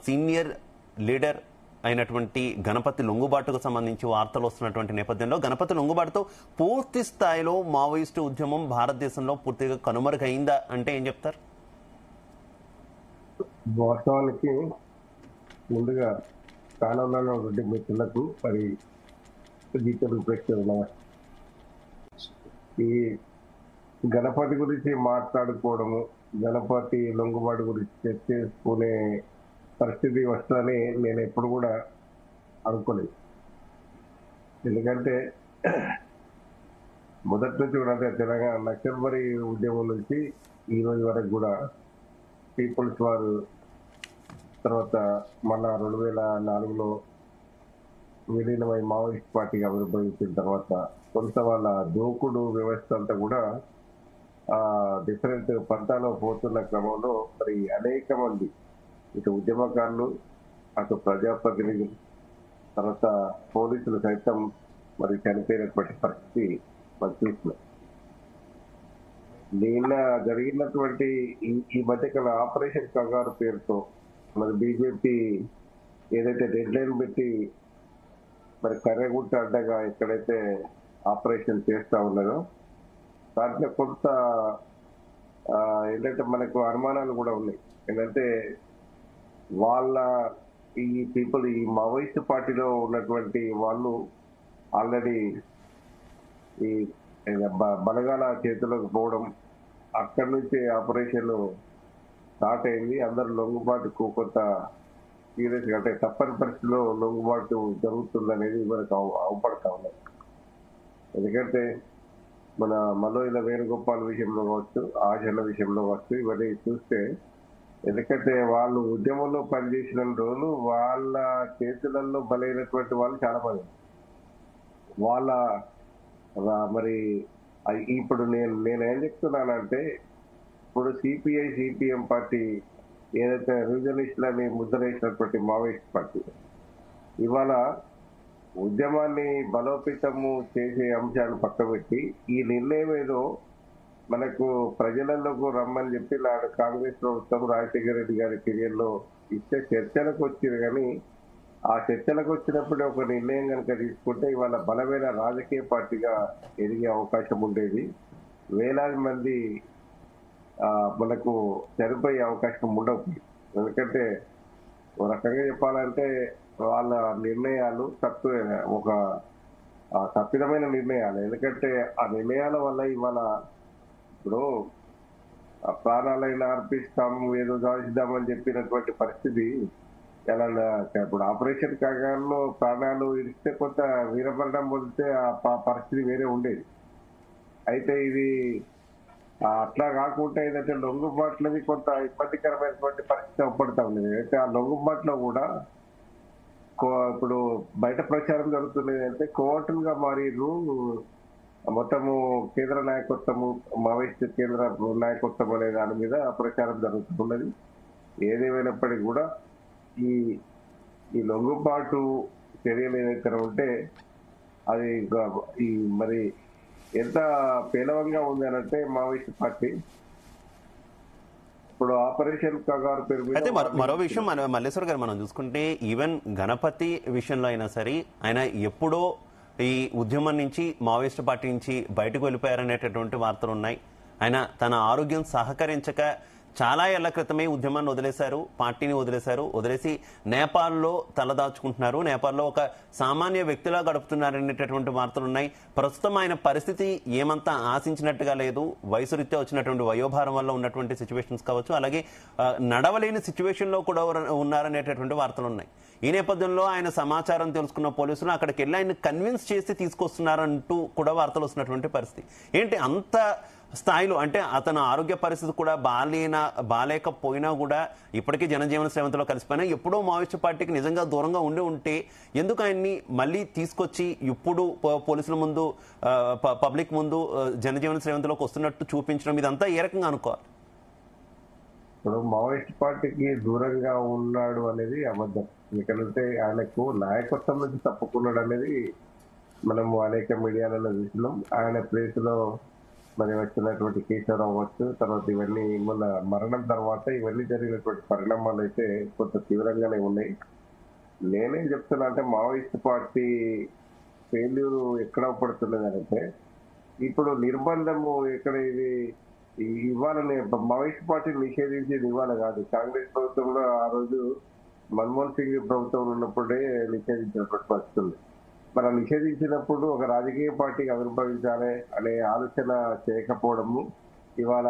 Senior leader అయినటువంటి గణపతి లొంగుబాటుకు సంబంధించి వార్తలు వస్తున్నటువంటి నేపథ్యంలో గణపతి లొంగుబాటుతో పూర్తి స్థాయిలో మావోయిస్టు ఉద్యమం భారతదేశంలో పూర్తిగా కనుమరుగైందా అంటే ఏం చెప్తారు? వాస్తవానికి ముందుగా స్థానంలో ఉన్నటువంటి మిత్రులకు మరి గీతలు ప్రేక్షకులు ఈ గణపతి గురించి మాట్లాడుకోవడము, గణపతి లొంగుబాటు గురించి చర్చ చేసుకునే పరిస్థితి వస్తుందని నేను ఎప్పుడు కూడా అనుకోలేదు. ఎందుకంటే మొదటి నుంచి కూడా తెలంగాణ నక్సల్బరీ ఉద్యమం నుంచి ఈ రోజు వరకు కూడా పీపుల్స్ వారు తర్వాత మళ్ళా 2004లో విలీనమై మావోయిస్ట్ పార్టీగా ఆవిర్భవించిన తర్వాత కొంత వాళ్ళ దోకుడు వ్యవస్థ అంతా కూడా డిఫరెంట్ పంతాలో పోతున్న క్రమంలో మరి అనేక మంది ఇటు ఉద్యమకారులు, అటు ప్రజాప్రతినిధులు, తర్వాత పోలీసులు సైతం మరి చనిపోయినటువంటి పరిస్థితి మనం చూస్తున్నాం. నిన్న జరిగినటువంటి ఈ మధ్యకాల ఆపరేషన్ కంగారు పేరుతో మరి బీజేపీ ఏదైతే డెడ్ లైన్ పెట్టి మరి కర్రెగుట్ట అడ్డగా ఎక్కడైతే ఆపరేషన్ చేస్తా ఉన్నదో దాంట్లో కొంత ఏంటంటే మనకు అనుమానాలు కూడా ఉన్నాయి. ఏంటంటే వాళ్ళ ఈ పీపుల్ ఈ మావోయిస్ట్ పార్టీలో ఉన్నటువంటి వాళ్ళు ఆల్రెడీ ఈ బలగాల చేతిలోకి పోవడం, అక్కడి నుంచి ఆపరేషన్ స్టార్ట్ అయింది. అందరు లొంగుబాటుకు కొంత సీరియస్గా అంటే తప్పని పరిస్థితిలో లొంగుబాటు జరుగుతుందనేది మనకు అవపడతా ఉన్నాయి. ఎందుకంటే మన మల్లోయిల వేణుగోపాల్ విషయంలో కావచ్చు, ఆచరణ విషయంలో కావచ్చు, ఇవన్నీ చూస్తే ఎందుకంటే వాళ్ళు ఉద్యమంలో పనిచేసిన రోజులు వాళ్ళ చేతులలో బలైనటువంటి వాళ్ళు చాలా మంది. వాళ్ళ మరి ఇప్పుడు నేనేం చెప్తున్నానంటే ఇప్పుడు సిపిఐ సిపిఎం పార్టీ ఏదైతే రివిజనిస్టులని ముద్ర వేసినటువంటి మావోయిస్ట్ పార్టీ ఇవాళ ఉద్యమాన్ని బలోపేతము చేసే అంశాలు పక్కబెట్టి ఈ నిర్ణయం ఏదో మనకు ప్రజలలోకి రమ్మని చెప్పి నాడు కాంగ్రెస్ ప్రభుత్వం రాజశేఖర రెడ్డి గారి పీరియడ్లో ఇచ్చే చర్చలకు వచ్చింది. కానీ ఆ చర్చలకు వచ్చినప్పుడు ఒక నిర్ణయం కనుక తీసుకుంటే ఇవాళ బలమైన రాజకీయ పార్టీగా ఎదిగే అవకాశం ఉండేది. వేలాది మంది మనకు చనిపోయే అవకాశం ఉండవు. ఎందుకంటే ఒక రకంగా చెప్పాలంటే వాళ్ళ నిర్ణయాలు ఒక తప్పిదమైన నిర్ణయాలు. ఎందుకంటే ఆ నిర్ణయాల వల్ల ఇవాళ ఇప్పుడు ప్రాణాలైనా అర్పిస్తాము, ఏదో సాధిస్తామని చెప్పినటువంటి పరిస్థితి ఎలా ఇప్పుడు ఆపరేషన్ కాగాలో ప్రాణాలు ఇస్తే కొంత వీరమరణం పొందితే ఆ పరిస్థితి వేరే ఉండేది. అయితే ఇది అట్లా కాకుండా ఏదంటే లొంగుబాట్లది కొంత ఇబ్బందికరమైనటువంటి పరిస్థితి అవపడతా ఉండేది. అయితే ఆ లొంగుబాట్లో కూడా ఇప్పుడు బయట ప్రచారం జరుగుతున్నది అంటే కోర్టులుగా మారిరు మొత్తము కేంద్ర నాయకత్వము, మావోయిస్ట్ కేంద్ర నాయకత్వం అనే దాని మీద ప్రచారం జరుగుతున్నది. ఏదేమైనప్పటికీ కూడా ఈ లొంగుబాటు చర్యలు ఏదైతే ఉంటే అది ఈ మరి ఎంత పేలవంగా ఉంది అనంటే మావోయిస్ట్ పార్టీ ఇప్పుడు ఆపరేషన్ కంగారు పేరు మీద. అయితే మరో విషయం మల్లేశ్వర్ గారు మనం చూసుకుంటే ఈవెన్ గణపతి విషయంలో అయినా సరే ఆయన ఎప్పుడో ఈ ఉద్యమం నుంచి మావోయిస్ట్ పార్టీ నుంచి బయటకు వెళ్ళిపోయారనేటటువంటి వార్తలు ఉన్నాయి. ఆయన తన ఆరోగ్యం సహకరించక చాలా ఏళ్ల క్రితమే ఉద్యమాన్ని వదిలేశారు, పార్టీని వదిలేసి నేపాల్లో తలదాచుకుంటున్నారు. నేపాల్లో ఒక సామాన్య వ్యక్తిలా గడుపుతున్నారనేటటువంటి వార్తలు ఉన్నాయి. ప్రస్తుతం ఆయన పరిస్థితి ఏమంతా ఆశించినట్టుగా లేదు. వయసు రీత్యా వచ్చినటువంటి వయోభారం వల్ల ఉన్నటువంటి సిచ్యువేషన్స్ కావచ్చు, అలాగే నడవలేని సిచ్యువేషన్లో కూడా ఉన్నారనేటటువంటి వార్తలు ఉన్నాయి. ఈ నేపథ్యంలో ఆయన సమాచారం తెలుసుకున్న పోలీసులు అక్కడికి వెళ్ళి ఆయన కన్విన్స్ చేసి తీసుకొస్తున్నారంటూ కూడా వార్తలు వస్తున్నటువంటి పరిస్థితి ఏంటి? అంత స్థాయిలో అంటే అతని ఆరోగ్య పరిస్థితి కూడా బాలేకపోయినా కూడా ఇప్పటికీ జనజీవన శ్రవంతిలో కలిసిపోయినా ఎప్పుడో మావోయిస్ట్ పార్టీకి నిజంగా దూరంగా ఉంటే ఎందుకు ఆయన్ని మళ్ళీ తీసుకొచ్చి ఇప్పుడు పోలీసుల ముందు, పబ్లిక్ ముందు జనజీవన శ్రవంతిలోకి వస్తున్నట్టు చూపించడం ఇదంతా ఏ రకంగా అనుకోవాలి? ఇప్పుడు మావోయిస్ట్ పార్టీకి దూరంగా ఉన్నాడు అనేది అబద్ధం. ఎందుకంటే ఆయనకు నాయకత్వం నుంచి తప్పుకున్నాడు అనేది మనము అనేక మీడియాలలో చూసినాం. ఆయన ప్లేస్ లో మరి వచ్చినటువంటి కేశవరావు అవ్వచ్చు, తర్వాత ఇవన్నీ మొన్న మరణం తర్వాత ఇవన్నీ జరిగినటువంటి పరిణామాలు అయితే కొంత తీవ్రంగానే ఉన్నాయి. నేనేం చెప్తున్నా అంటే మావోయిస్ట్ పార్టీ ఫెయిల్యూర్ ఎక్కడ పడుతున్నది అంటే, ఇప్పుడు నిర్బంధము ఎక్కడ ఇది ఇవ్వాలని మావోయిస్ట్ పార్టీని నిషేధించేది ఇవాళ కాదు. కాంగ్రెస్ ప్రభుత్వంలో ఆ రోజు మన్మోహన్ సింగ్ ప్రభుత్వం ఉన్నప్పుడే నిషేధించినటువంటి పరిస్థితి ఉంది. మనం నిషేధించినప్పుడు ఒక రాజకీయ పార్టీకి ఆవిర్భవించాలి అనే ఆలోచన చేయకపోవడము, ఇవాళ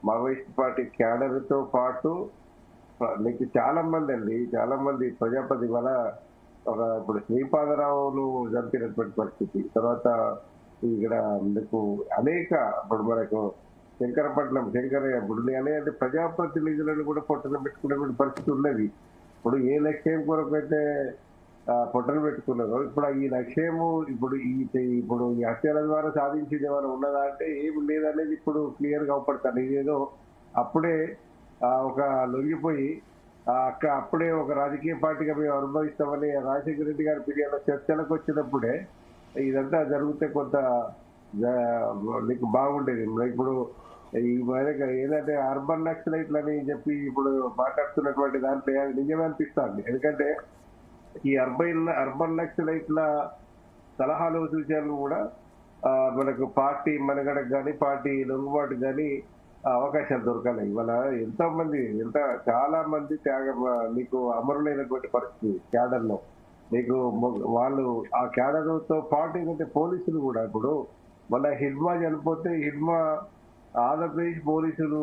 మావోయిస్ట్ పార్టీ క్యాడర్ తో పాటు నీకు చాలా మంది ప్రజాపతి ఇవాళ ఇప్పుడు శ్రీపాదరావును చంపినటువంటి పరిస్థితి, తర్వాత ఇక్కడ మీకు అనేక ఇప్పుడు మనకు ఇప్పుడు అంటే ప్రజాప్రతినిధులను కూడా పొట్టన పెట్టుకునేటువంటి పరిస్థితి ఉన్నది. ఇప్పుడు ఏ లక్ష్యం కొరకు అయితే పొట్టలు పెట్టుకున్నారో ఇప్పుడు ఈ లక్ష్యము ఇప్పుడు ఈ హత్యల ద్వారా సాధించేది ఏమైనా ఉన్నదా అంటే ఏమి లేదనేది ఇప్పుడు క్లియర్ గా అవపడతాను. ఇదేదో అప్పుడే ఒక లొంగిపోయి అప్పుడే ఒక రాజకీయ పార్టీగా మేము అనుభవిస్తామని రాజశేఖర రెడ్డి గారి పీరియడ్లో చర్చలకు వచ్చినప్పుడే ఇదంతా జరిగితే కొంత నీకు బాగుండేది. ఇప్పుడు ఈ ఏదంటే అర్బన్ నక్సలైట్లు అని చెప్పి ఇప్పుడు మాట్లాడుతున్నటువంటి దాంట్లో నిజమే అనిపిస్తుంది. ఎందుకంటే ఈ అర్బన్ నక్సలైట్ల సలహాలు సూచనలు కూడా మనకు పార్టీ మనుగడకు కానీ పార్టీ లొంగుబాటు కానీ అవకాశాలు దొరకాలి. ఇవాళ చాలా మంది నీకు అమరులైనటువంటి పరిస్థితి క్యాడర్ లో. నీకు వాళ్ళు ఆ క్యాడర్ తో పాటు ఏంటంటే పోలీసులు కూడా ఇప్పుడు మన హిడ్మా చనిపోతే హిడ్మా ఆంధ్రప్రదేశ్ పోలీసులు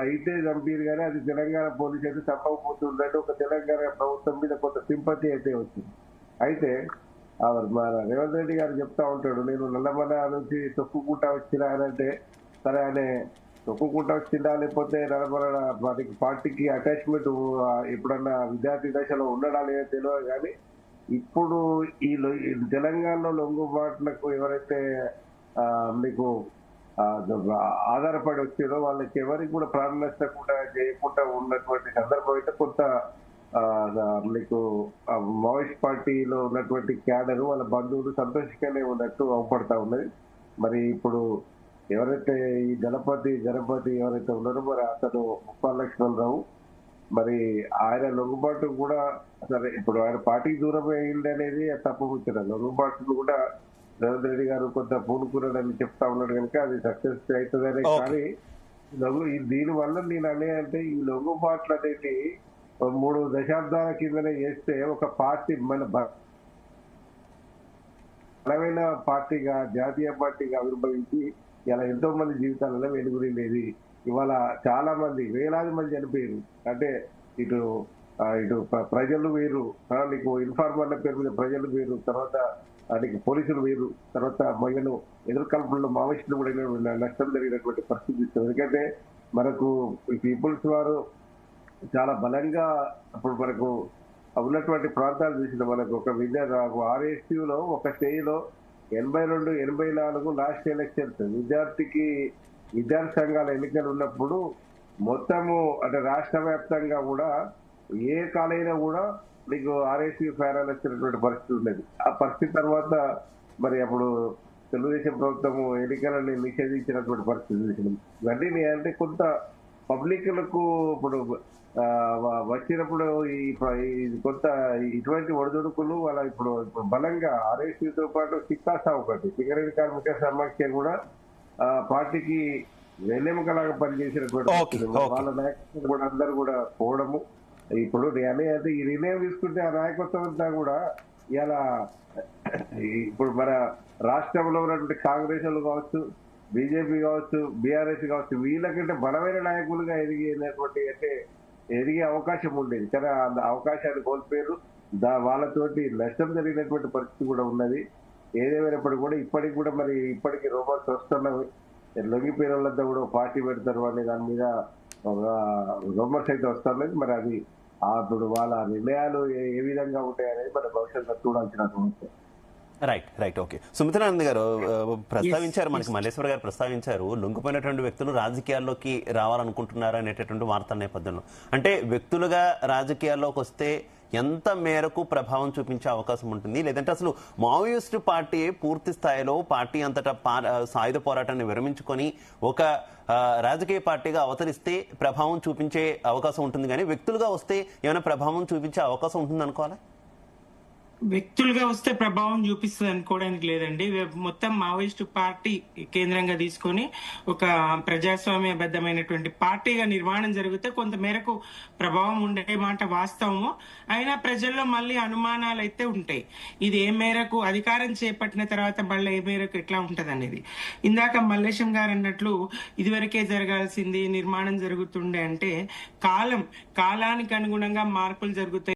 అయితే చంపారు కానీ అది తెలంగాణ పోలీసు అయితే చంపకపోతుందంటే ఒక తెలంగాణ ప్రభుత్వం మీద కొంత సింపతి అయితే వచ్చింది. అయితే మన రేవంత్ రెడ్డి గారు చెప్తా ఉంటాడు, నేను నల్లమల నుంచి తొక్కుకుంటా వచ్చినా అని అంటే, సరే ఆయన తొక్కుకుంటా వచ్చిందా లేకపోతే నల్లమల పార్టీకి అటాచ్మెంట్ ఎప్పుడన్నా విద్యార్థి దశలో ఉండడా లేదో తెలియదు. కానీ ఇప్పుడు ఈ తెలంగాణలో లొంగుబాట్లకు ఎవరైతే మీకు ఆధారపడి వచ్చారో వాళ్ళకి ఎవరికి కూడా ప్రాణ నష్టకుండా చేయకుండా ఉన్నటువంటి సందర్భం అయితే కొంత మీకు మావోయిస్ట్ పార్టీలో ఉన్నటువంటి క్యాడర్ వాళ్ళ బంధువులు సంతోషంగానే ఉన్నట్టు అవపడతా ఉన్నది. మరి ఇప్పుడు ఎవరైతే ఈ గణపతి ఎవరైతే ఉన్నారో మరి అతను ముప్పాల లక్ష్మణరావు, మరి ఆయన లొంగుబాటు కూడా సరే ఇప్పుడు ఆయన పార్టీకి దూరం అయింది అనేది తప్పముచ్చారు. లొంగుబాటును కూడా రేవంత్ రెడ్డి గారు కొంత పూనుకున్నాడని చెప్తా ఉన్నాడు కనుక అది సక్సెస్ అవుతుందనే. కానీ దీని వల్ల నేను అంటే ఈ లొంగుబాట్లు అనేది 3 దశాబ్దాల కిందనే చేస్తే ఒక పార్టీ మన బలమైన పార్టీగా జాతీయ పార్టీగా ఆవిర్భవించి ఇలా ఎంతో మంది జీవితాలలో వెలుగురిండేది. ఇవాళ చాలా మంది వేలాది మంది చనిపోయారు. అంటే ఇటు ప్రజలు వేరు, నీకు ఇన్ఫార్మర్ల పేరు మీద ప్రజలు వేరు, తర్వాత నీకు పోలీసులు వేరు, తర్వాత మహిళలు ఎదురుకల్పనలో మావోయిస్టులు కూడా నష్టం జరిగినటువంటి పరిస్థితి. ఎందుకంటే మనకు పీపుల్స్ వారు చాలా బలంగా అప్పుడు మనకు ఉన్నటువంటి ప్రాంతాలు చూసిన మనకు ఒక ఆర్ఎస్యూలో ఒక స్టేజ్లో 82, 84 లాస్ట్ ఎలక్షన్స్ విద్యార్థి సంఘాల ఎన్నికలు ఉన్నప్పుడు మొత్తము అంటే రాష్ట్ర వ్యాప్తంగా కూడా ఏ కాలైనా కూడా మీకు ఆర్ఎస్యూ ఫైనల్ వచ్చినటువంటి పరిస్థితి ఉండేది. ఆ పరిస్థితి తర్వాత మరి అప్పుడు తెలుగుదేశం ప్రభుత్వము ఎన్నికలని నిషేధించినటువంటి పరిస్థితి చూసినాం. ఇవన్నీ అంటే కొంత పబ్లిక్లకు ఇప్పుడు వచ్చినప్పుడు కొంత ఇటువంటి ఒడిదుడుకులు వాళ్ళ ఇప్పుడు బలంగా ఆర్ఎస్యూతో పాటు సిక్కాసా ఒకటి సింగరేణి కార్మిక సమాఖ్య కూడా పార్టీకి వెన్నెముకలాగా పనిచేసినటువంటి వాళ్ళ నాయకులు కూడా అందరూ కూడా పోవడము. ఇప్పుడు అంటే ఈ నిర్ణయం తీసుకుంటే ఆ నాయకత్వం అంతా కూడా ఇలా ఇప్పుడు మన రాష్ట్రంలో ఉన్నటువంటి కాంగ్రెస్ కావచ్చు, బీజేపీ కావచ్చు, బీఆర్ఎస్ కావచ్చు, వీళ్ళకంటే బలమైన నాయకులుగా ఎదిగే అవకాశం ఉండేది. కానీ ఆ అవకాశాన్ని కోల్పోయారు. వాళ్ళతోటి నష్టం జరిగినటువంటి పరిస్థితి కూడా ఉన్నది. ఏదేమైనప్పుడు కూడా ఇప్పటికి రూమర్స్ వస్తున్నవి. లొంగిపోయిన వాళ్ళంతా కూడా పార్టీ పెడతారు అనే దాని మీద రూమర్స్ అయితే వస్తున్నది. మరి అది అప్పుడు వాళ్ళ నిర్ణయాలు ఏ విధంగా ఉంటాయనేది మన భవిష్యత్తులో చూడాల్సిన సమస్య. Right okay. సుమిత్రానంద్ గారు ప్రస్తావించారు, మనకి మల్లేశ్వర్ గారు ప్రస్తావించారు, లొంగిపోయినటువంటి వ్యక్తులు రాజకీయాల్లోకి రావాలనుకుంటున్నారు అనేటటువంటి వార్తల నేపథ్యంలో. అంటే వ్యక్తులుగా రాజకీయాల్లోకి వస్తే ఎంత మేరకు ప్రభావం చూపించే అవకాశం ఉంటుంది? లేదంటే అసలు మావోయిస్టు పార్టీ పూర్తి స్థాయిలో పార్టీ అంతటా సాయుధ పోరాటాన్ని విరమించుకొని ఒక రాజకీయ పార్టీగా అవతరిస్తే ప్రభావం చూపించే అవకాశం ఉంటుంది, కానీ వ్యక్తులుగా వస్తే ఏమైనా ప్రభావం చూపించే అవకాశం ఉంటుంది అనుకోవాలా? వ్యక్తులుగా వస్తే ప్రభావం చూపిస్తుంది అనుకోవడానికి లేదండి. మొత్తం మావోయిస్టు పార్టీ కేంద్రంగా తీసుకొని ఒక ప్రజాస్వామ్యబద్ధమైనటువంటి పార్టీగా నిర్మాణం జరిగితే కొంత మేరకు ప్రభావం ఉండే మాట వాస్తవము. అయినా ప్రజల్లో మళ్ళీ అనుమానాలు అయితే ఉంటాయి. ఇది ఏ మేరకు అధికారం చేపట్టిన తర్వాత మళ్ళీ ఏ మేరకు ఎట్లా ఉంటది అనేది. ఇందాక మల్లేశం గారు అన్నట్లు ఇదివరకే జరగాల్సింది నిర్మాణం జరుగుతుండే అంటే కాలానికి అనుగుణంగా మార్పులు జరుగుతాయి.